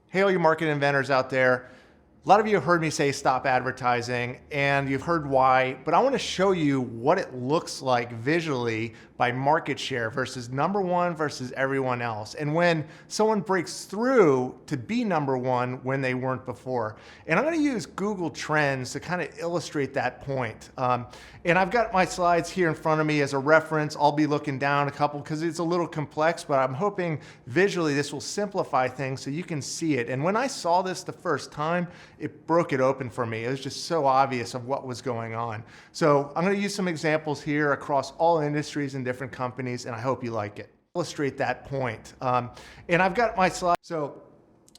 Hey, all you market inventors out there. A lot of you have heard me say stop advertising, and you've heard why, but I want to show you what it looks like visually by market share versus number one versus everyone else. And when someone breaks through to be number one when they weren't before. And I'm going to use Google Trends to kind of illustrate that point. And I've got my slides here in front of me as a reference. I'll be looking down a couple because it's a little complex, but I'm hoping visually this will simplify things so you can see it. And when I saw this the first time, it broke it open for me. It was just so obvious of what was going on. So I'm going to use some examples here across all industries and different companies, and I hope you like it. Illustrate that point. And I've got my slide. So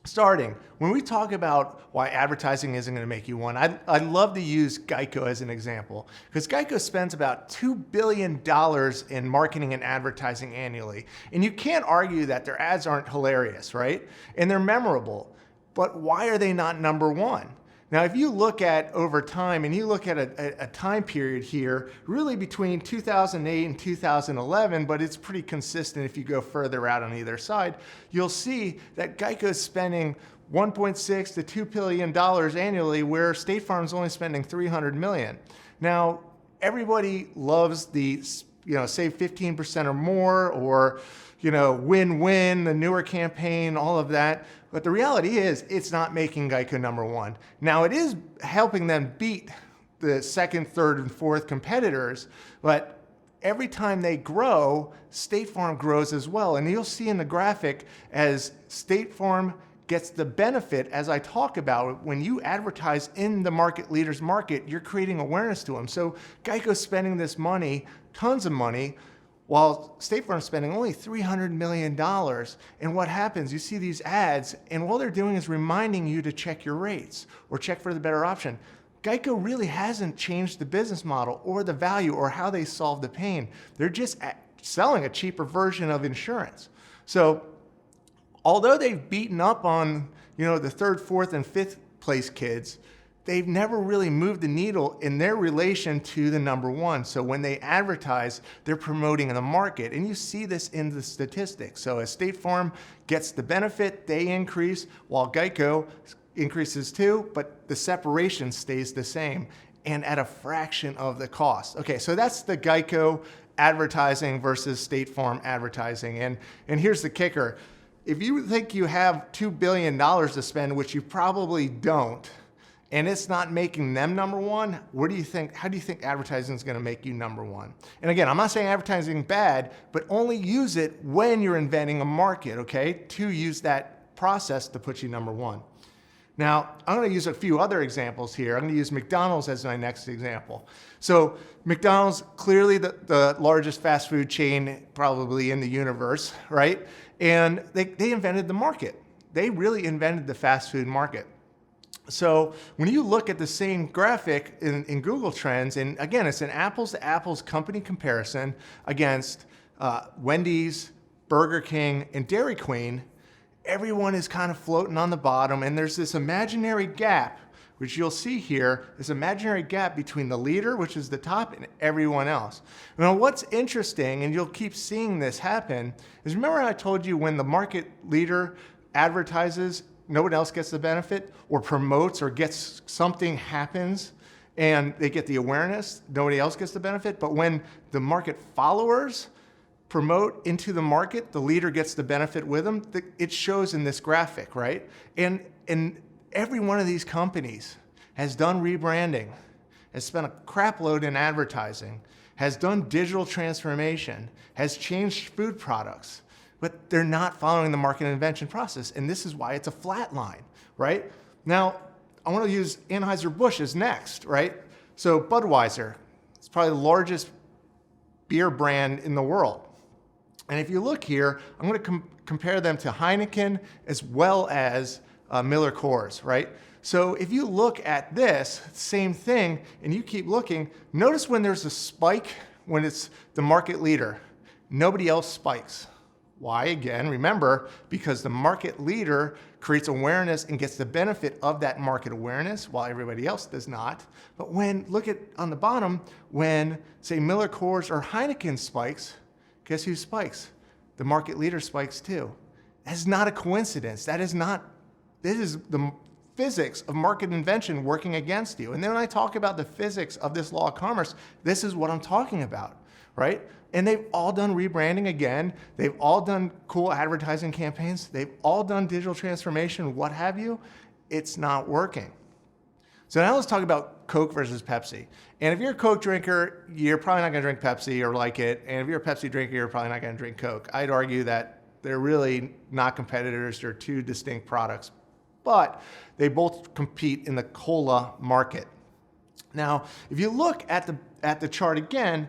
starting, when we talk about why advertising isn't going to make you one, I'd love to use Geico as an example, because Geico spends about $2 billion in marketing and advertising annually. And you can't argue that their ads aren't hilarious, right? And they're memorable. But why are they not number one? Now, if you look at over time, and you look at a time period here, really between 2008 and 2011, but it's pretty consistent if you go further out on either side, you'll see that Geico is spending $1.6 to $2 billion annually, where State Farm is only spending $300 million. Now, everybody loves the, save 15% or more, or win-win, the newer campaign, all of that. But the reality is, it's not making Geico number one. Now, it is helping them beat the second, third, and fourth competitors, but every time they grow, State Farm grows as well. And you'll see in the graphic, as State Farm gets the benefit, as I talk about, when you advertise in the market leader's market, you're creating awareness to them. So Geico's spending this money, tons of money, while State Farm's spending only $300 million. And what happens, you see these ads, and all they're doing is reminding you to check your rates or check for the better option. Geico really hasn't changed the business model or the value or how they solve the pain. They're just selling a cheaper version of insurance. So although they've beaten up on the third, fourth, and fifth place kids, they've never really moved the needle in their relation to the number one. So when they advertise, they're promoting in the market. And you see this in the statistics. So as State Farm gets the benefit, they increase, while Geico increases too, but the separation stays the same and at a fraction of the cost. Okay, so that's the Geico advertising versus State Farm advertising. And here's the kicker. If you think you have $2 billion to spend, which you probably don't, and it's not making them number one, how do you think advertising is going to make you number one? And again, I'm not saying advertising is bad, but only use it when you're inventing a market, okay? To use that process to put you number one. Now, I'm going to use a few other examples here. I'm going to use McDonald's as my next example. So McDonald's, clearly the largest fast food chain probably in the universe, right? And they invented the market. They really invented the fast food market. So when you look at the same graphic in Google Trends, and again, it's an apples to apples company comparison against Wendy's, Burger King, and Dairy Queen, everyone is kind of floating on the bottom, and there's this imaginary gap, which you'll see here, this imaginary gap between the leader, which is the top, and everyone else. Now, what's interesting, and you'll keep seeing this happen, is remember I told you when the market leader advertises, no one else gets the benefit, or promotes, or gets something happens and they get the awareness, nobody else gets the benefit. But when the market followers promote into the market, the leader gets the benefit with them. It shows in this graphic, right? And every one of these companies has done rebranding, has spent a crap load in advertising, has done digital transformation, has changed food products, but they're not following the market invention process. And this is why it's a flat line, right? Now, I want to use Anheuser-Busch as next, right? So Budweiser, it's probably the largest beer brand in the world. And if you look here, I'm going to compare them to Heineken as well as Miller Coors, right? So if you look at this, same thing, and you keep looking, notice when there's a spike, when it's the market leader, nobody else spikes. Why? Again, remember, because the market leader creates awareness and gets the benefit of that market awareness while everybody else does not. But look at on the bottom, when, say, Miller Coors or Heineken spikes, guess who spikes? The market leader spikes too. That's not a coincidence. That is not This is the physics of market invention working against you. And then when I talk about the physics of this law of commerce, this is what I'm talking about, right? And they've all done rebranding again. They've all done cool advertising campaigns. They've all done digital transformation, what have you. It's not working. So now let's talk about Coke versus Pepsi. And if you're a Coke drinker, you're probably not going to drink Pepsi or like it. And if you're a Pepsi drinker, you're probably not going to drink Coke. I'd argue that they're really not competitors. They're two distinct products. But they both compete in the cola market. Now, if you look at the chart again,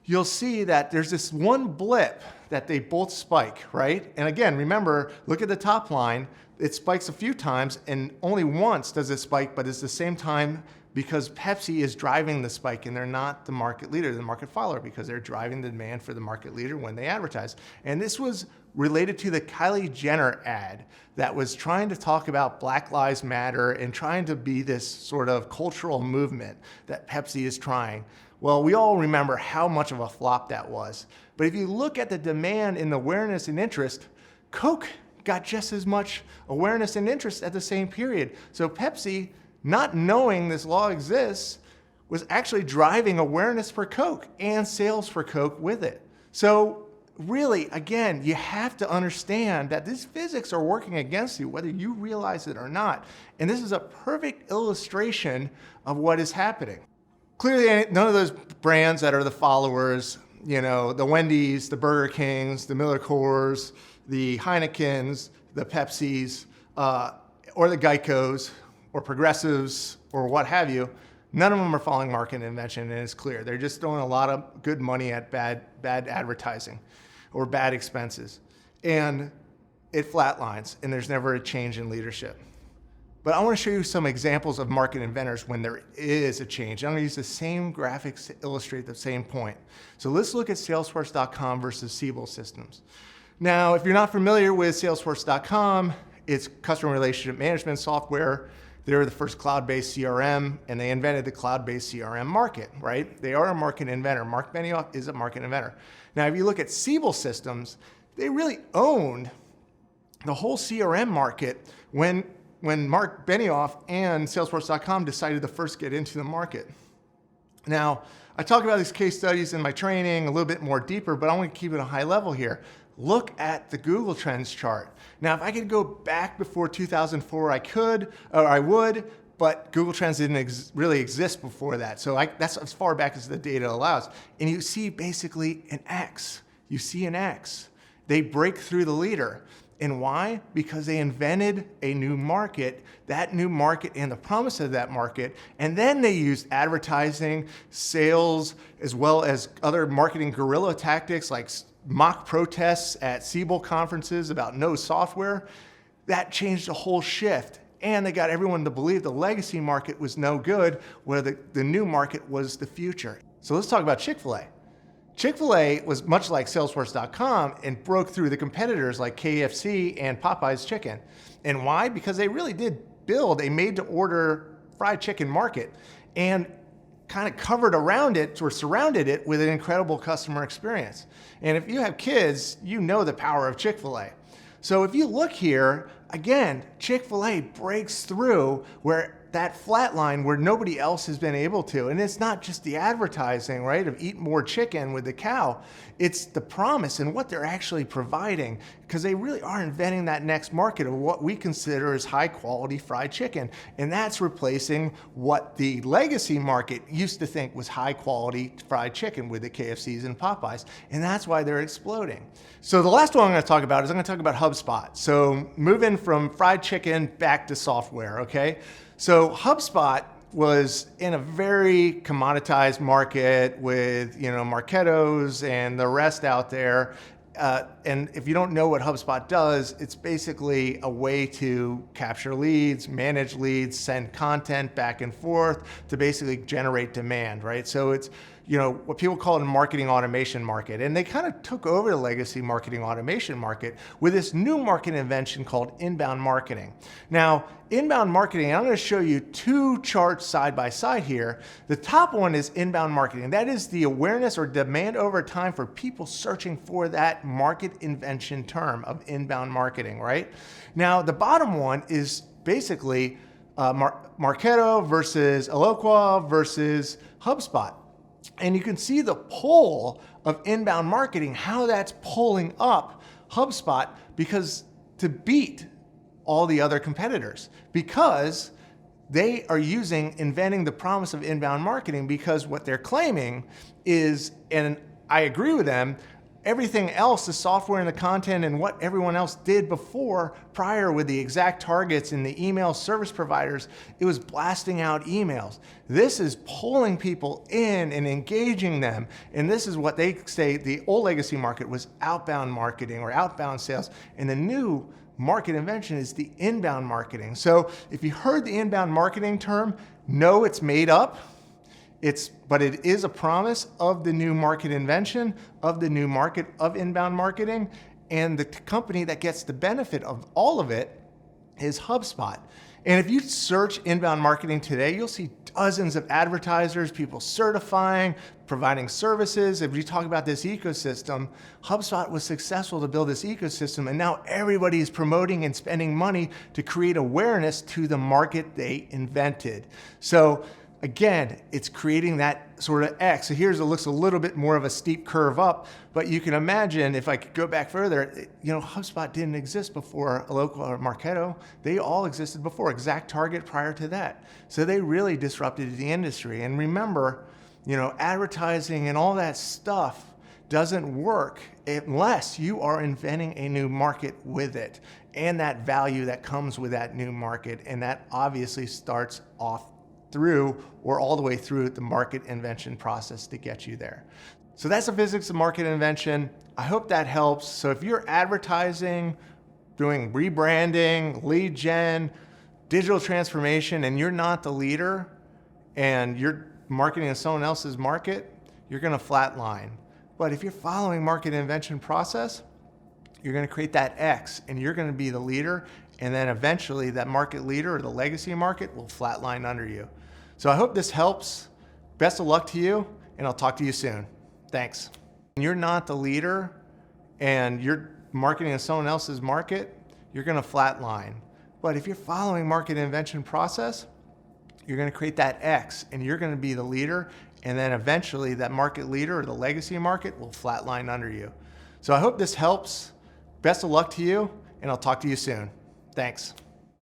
you'll see that there's this one blip that they both spike, right? And again, remember, look at the top line. It spikes a few times, and only once does it spike, but it's the same time because Pepsi is driving the spike, and they're not the market leader, the market follower, because they're driving the demand for the market leader when they advertise. And this was related to the Kylie Jenner ad that was trying to talk about Black Lives Matter and trying to be this sort of cultural movement that Pepsi is trying. Well, we all remember how much of a flop that was. But if you look at the demand and awareness and interest, Coke got just as much awareness and interest at the same period. So Pepsi, not knowing this law exists, was actually driving awareness for Coke and sales for Coke with it. So really, again, you have to understand that these physics are working against you, whether you realize it or not. And this is a perfect illustration of what is happening. Clearly, none of those brands that are the followers, you know, the Wendy's, the Burger Kings, the Miller Coors, the Heinekens, the Pepsis, or the Geicos, or Progressives, or what have you, none of them are following market invention, and it's clear. They're just throwing a lot of good money at bad advertising or bad expenses. And it flatlines, and there's never a change in leadership. But I want to show you some examples of market inventors when there is a change. I'm going to use the same graphics to illustrate the same point. So let's look at Salesforce.com versus Siebel systems. Now, if you're not familiar with Salesforce.com, it's customer relationship management software. They're the first cloud-based CRM, and they invented the cloud-based CRM market, right? They are a market inventor. Mark Benioff is a market inventor. Now, if you look at Siebel systems, they really owned the whole CRM market when Mark Benioff and Salesforce.com decided to first get into the market. Now, I talk about these case studies in my training a little bit more deeper, but I want to keep it a high level here. Look at the Google Trends chart. Now, if I could go back before 2004, I would, but Google Trends didn't really exist before that. So that's as far back as the data allows. And you see basically an X. You see an X. They break through the leader. And why? Because they invented a new market, that new market and the promise of that market, and then they used advertising, sales, as well as other marketing guerrilla tactics like mock protests at Siebel conferences about no software. That changed the whole shift. And they got everyone to believe the legacy market was no good, where the new market was the future. So let's talk about ChickfilA. ChickfilA was much like Salesforce.com and broke through the competitors like KFC and Popeye's Chicken. And why? Because they really did build a made-to-order fried chicken market and kind of covered around it or surrounded it with an incredible customer experience. And if you have kids, you know the power of Chick-fil-A. So if you look here, again, Chick-fil-A breaks through where that flat line where nobody else has been able to. And it's not just the advertising, right, of eat more chicken with the cow. It's the promise and what they're actually providing, because they really are inventing that next market of what we consider as high quality fried chicken. And that's replacing what the legacy market used to think was high quality fried chicken with the KFCs and Popeyes. And that's why they're exploding. So the last one I'm going to talk about is I'm going to talk about HubSpot. So moving from fried chicken back to software, okay? So HubSpot was in a very commoditized market with, Marketos and the rest out there. And if you don't know what HubSpot does, it's basically a way to capture leads, manage leads, send content back and forth to basically generate demand, right? So it's what people call a marketing automation market. And they kind of took over the legacy marketing automation market with this new market invention called inbound marketing. Now, inbound marketing, I'm going to show you two charts side by side here. The top one is inbound marketing. That is the awareness or demand over time for people searching for that market invention term of inbound marketing, right? Now, the bottom one is basically Marketo versus Eloqua versus HubSpot. And you can see the pull of inbound marketing, how that's pulling up HubSpot because to beat all the other competitors, because they are inventing the promise of inbound marketing, because what they're claiming is, and I agree with them, everything else, the software and the content and what everyone else did prior with the exact targets and the email service providers, it was blasting out emails. This is pulling people in and engaging them. And this is what they say the old legacy market was outbound marketing or outbound sales. And the new market invention is the inbound marketing. So if you heard the inbound marketing term, know it's made up. But it is a promise of the new market invention, of the new market of inbound marketing, and the company that gets the benefit of all of it is HubSpot. And if you search inbound marketing today, you'll see dozens of advertisers, people certifying, providing services. If you talk about this ecosystem, HubSpot was successful to build this ecosystem, and now everybody is promoting and spending money to create awareness to the market they invented. So again, it's creating that sort of X. So here's it looks a little bit more of a steep curve up, but you can imagine if I could go back further, HubSpot didn't exist before Eloqua or Marketo. They all existed before, Exact Target prior to that. So they really disrupted the industry. And remember, advertising and all that stuff doesn't work unless you are inventing a new market with it and that value that comes with that new market. And that obviously starts off through or all the way through the market invention process to get you there. So that's the physics of market invention. I hope that helps. So if you're advertising, doing rebranding, lead gen, digital transformation, and you're not the leader and you're marketing in someone else's market, you're going to flatline. But if you're following market invention process, you're going to create that X and you're going to be the leader. And then eventually that market leader or the legacy market will flatline under you. So I hope this helps. Best of luck to you, and I'll talk to you soon. Thanks. When you're not the leader and you're marketing in someone else's market, you're going to flatline. But if you're following market invention process, you're going to create that X and you're going to be the leader. And then eventually that market leader or the legacy market will flatline under you. So I hope this helps. Best of luck to you, and I'll talk to you soon. Thanks.